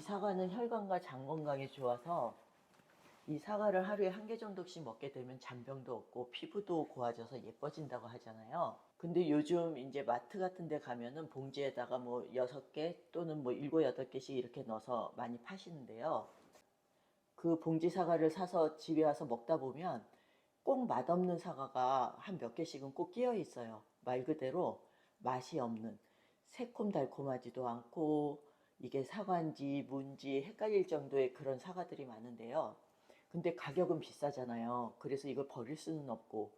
사과는 혈관과 장 건강에 좋아서 이 사과를 하루에 한 개 정도씩 먹게 되면 잔병도 없고 피부도 고와져서 예뻐진다고 하잖아요. 근데 요즘 이제 마트 같은 데 가면은 봉지에다가 뭐 6개 또는 뭐 7, 8개씩 이렇게 넣어서 많이 파시는데요. 그 봉지 사과를 사서 집에 와서 먹다 보면 꼭 맛없는 사과가 한 몇 개씩은 꼭 끼어 있어요. 말 그대로 맛이 없는, 새콤달콤하지도 않고 이게 사과인지 뭔지 헷갈릴 정도의 그런 사과들이 많은데요. 근데 가격은 비싸잖아요. 그래서 이걸 버릴 수는 없고,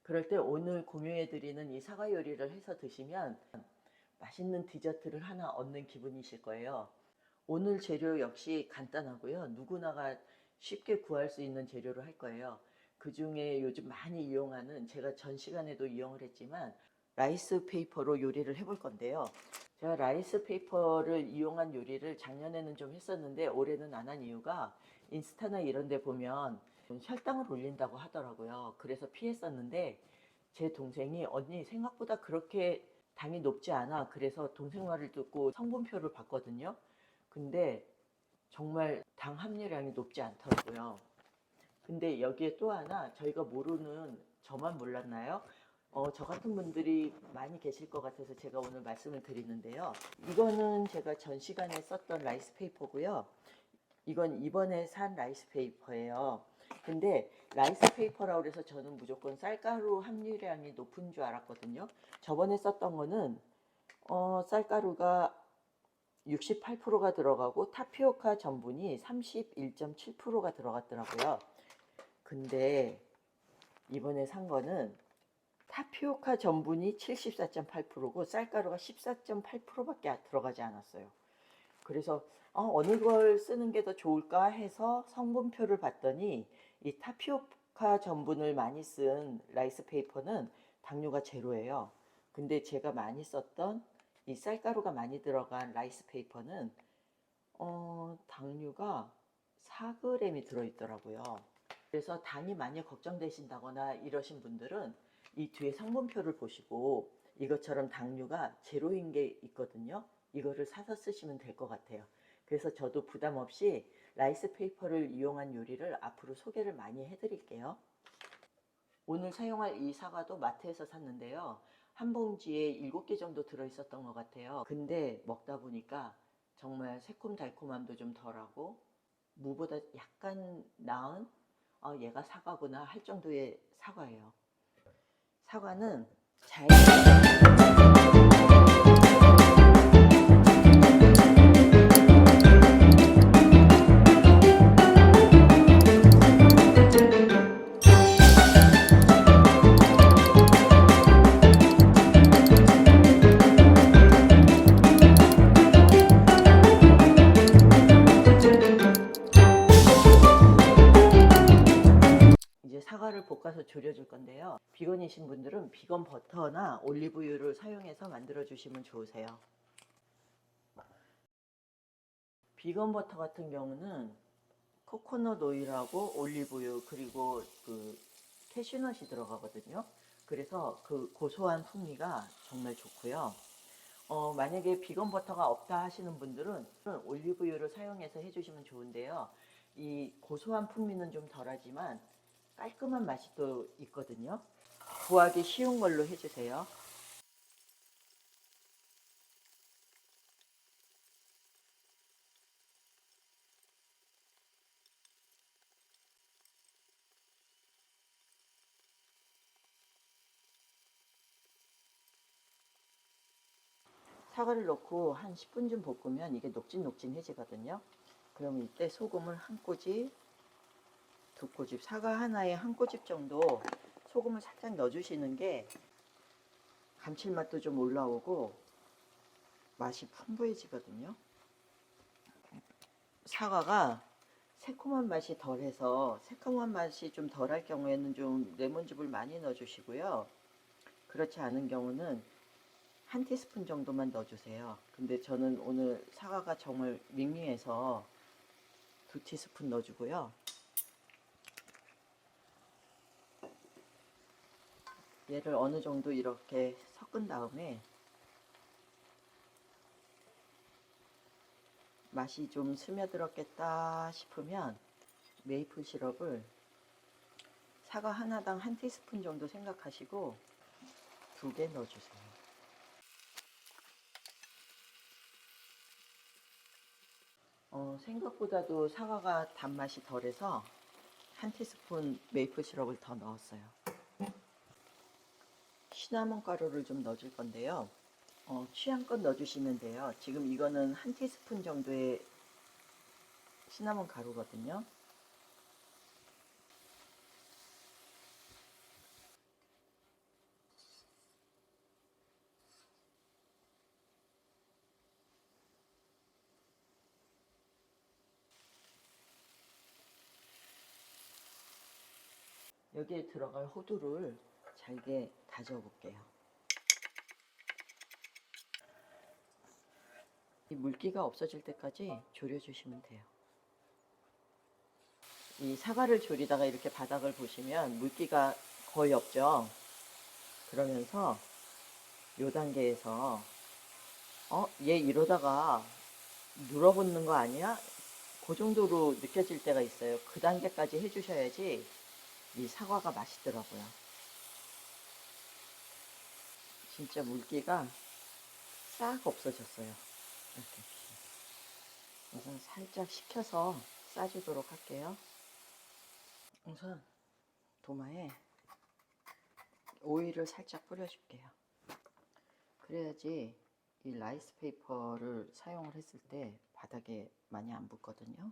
그럴 때 오늘 공유해 드리는 이 사과 요리를 해서 드시면 맛있는 디저트를 하나 얻는 기분이실 거예요. 오늘 재료 역시 간단하고요. 누구나가 쉽게 구할 수 있는 재료로 할 거예요. 그 중에 요즘 많이 이용하는, 제가 전 시간에도 이용을 했지만 라이스 페이퍼로 요리를 해볼 건데요. 제가 라이스 페이퍼를 이용한 요리를 작년에는 좀 했었는데 올해는 안 한 이유가, 인스타나 이런 데 보면 혈당을 올린다고 하더라고요. 그래서 피했었는데 제 동생이 언니 생각보다 그렇게 당이 높지 않아. 그래서 동생 말을 듣고 성분표를 봤거든요. 근데 정말 당 함유량이 높지 않더라고요. 근데 여기에 또 하나 저희가 모르는, 저만 몰랐나요? 저 같은 분들이 많이 계실 것 같아서 제가 오늘 말씀을 드리는데요. 이거는 제가 전 시간에 썼던 라이스 페이퍼고요. 이건 이번에 산 라이스 페이퍼예요. 근데 라이스 페이퍼라고 해서 저는 무조건 쌀가루 함유량이 높은 줄 알았거든요. 저번에 썼던 거는 쌀가루가 68%가 들어가고 타피오카 전분이 31.7%가 들어갔더라고요. 근데 이번에 산 거는 타피오카 전분이 74.8%고 쌀가루가 14.8%밖에 들어가지 않았어요. 그래서 어느 걸 쓰는 게 더 좋을까 해서 성분표를 봤더니 이 타피오카 전분을 많이 쓴 라이스 페이퍼는 당류가 제로예요. 근데 제가 많이 썼던 이 쌀가루가 많이 들어간 라이스 페이퍼는 당류가 4g이 들어있더라고요. 그래서 당이 많이 걱정되신다거나 이러신 분들은 이 뒤에 성분표를 보시고 이것처럼 당류가 제로인 게 있거든요. 이거를 사서 쓰시면 될 것 같아요. 그래서 저도 부담 없이 라이스 페이퍼를 이용한 요리를 앞으로 소개를 많이 해드릴게요. 오늘 사용할 이 사과도 마트에서 샀는데요. 한 봉지에 7개 정도 들어있었던 것 같아요. 근데 먹다 보니까 정말 새콤달콤함도 좀 덜하고 무보다 약간 나은, 얘가 사과구나 할 정도의 사과예요. 사과는 잘 이제 사과를 볶아서 졸여줄 건데요. 비건이신 분들은 비건 버터나 올리브유를 사용해서 만들어 주시면 좋으세요. 비건 버터 같은 경우는 코코넛 오일하고 올리브유 그리고 그 캐슈넛이 들어가거든요. 그래서 그 고소한 풍미가 정말 좋고요. 만약에 비건 버터가 없다 하시는 분들은 올리브유를 사용해서 해주시면 좋은데요. 이 고소한 풍미는 좀 덜하지만 깔끔한 맛이 또 있거든요. 구하기 쉬운 걸로 해주세요. 사과를 넣고 한 10분쯤 볶으면 이게 녹진녹진해지거든요. 그러면 이때 소금을 한 꼬집, 두 꼬집, 사과 하나에 한 꼬집 정도 소금을 살짝 넣어주시는 게 감칠맛도 좀 올라오고 맛이 풍부해지거든요. 사과가 새콤한 맛이 덜해서 새콤한 맛이 좀 덜할 경우에는 좀 레몬즙을 많이 넣어주시고요. 그렇지 않은 경우는 한 티스푼 정도만 넣어주세요. 근데 저는 오늘 사과가 정말 밍밍해서 2티스푼 넣어주고요. 얘를 어느 정도 이렇게 섞은 다음에 맛이 좀 스며들었겠다 싶으면 메이플 시럽을 사과 하나당 1티스푼 정도 생각하시고 2개 넣어주세요. 생각보다도 사과가 단맛이 덜해서 1티스푼 메이플 시럽을 더 넣었어요. 시나몬 가루를 좀 넣어줄 건데요. 취향껏 넣어주시면 돼요. 지금 이거는 1티스푼 정도의 시나몬 가루거든요. 여기에 들어갈 호두를 잘게 다져 볼게요. 이 물기가 없어질 때까지 졸여주시면 돼요. 이 사과를 졸이다가 이렇게 바닥을 보시면 물기가 거의 없죠. 그러면서 요 단계에서 얘 이러다가 눌어붙는 거 아니야? 그 정도로 느껴질 때가 있어요. 그 단계까지 해주셔야지 이 사과가 맛있더라고요. 진짜 물기가 싹 없어졌어요. 이렇게. 우선 살짝 식혀서 싸주도록 할게요. 우선 도마에 오일을 살짝 뿌려줄게요. 그래야지 이 라이스 페이퍼를 사용을 했을 때 바닥에 많이 안 붙거든요.